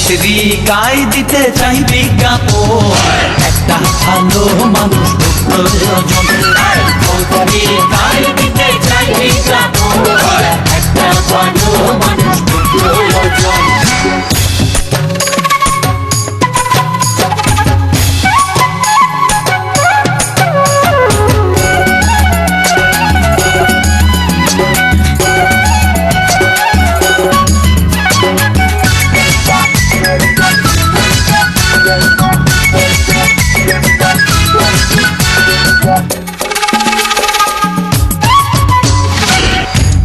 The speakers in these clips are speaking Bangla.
পত্রিকায় দিতে চাই বিজ্ঞাপন, একটা ভালো মানুষ খুব প্রয়োজন। পত্রিকায় দিতে চাই বিজ্ঞাপন, একটা ভালো মানুষ খুব প্রয়োজন।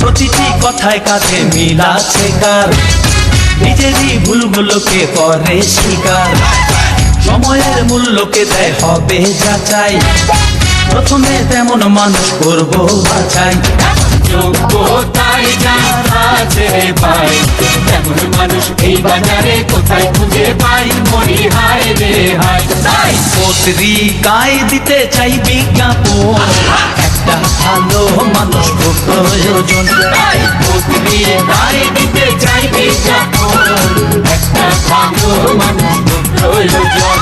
প্রতিটি কথায় কাছে মিল আছে কার, নিজেরই ভুলগুলোকে করে স্বীকার, সময়ের মূল্যকে দেয় হবে যাচাই, প্রথমে তেমন মানুষ করবো বাছাই। যোগ্যতায় যার আছে পাই, তেমন মানুষ এই বাজারে কোথায় খুঁজে পাই, মরি হায় রে হায়। তাই পত্রিকায় দিতে চাই বিজ্ঞাপন, একটা ভালো মানুষ খুব প্রয়োজন। পত্রিকায় দিতে চাই বিজ্ঞাপন, একটা ভালো মানুষ খুব প্রয়োজন।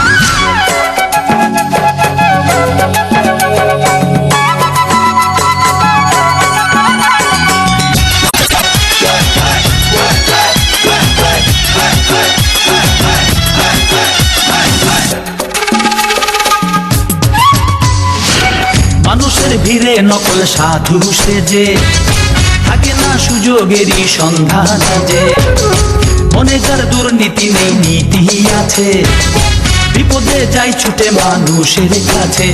মানুষের ভিড়ে নকল সাধু সেজে থাকে না সুযোগেরই সন্ধান, যে মনে যার দুর্নীতি নেই নীতি আছে, বিপদে যাই ছুটে মানুষের কাছে।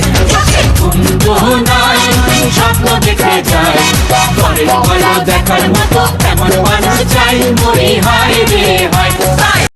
স্বপ্ন দেখে যায়, পরের ভালো দেখার মতো এমন মানুষ চাই, মরি হায় রে হায়।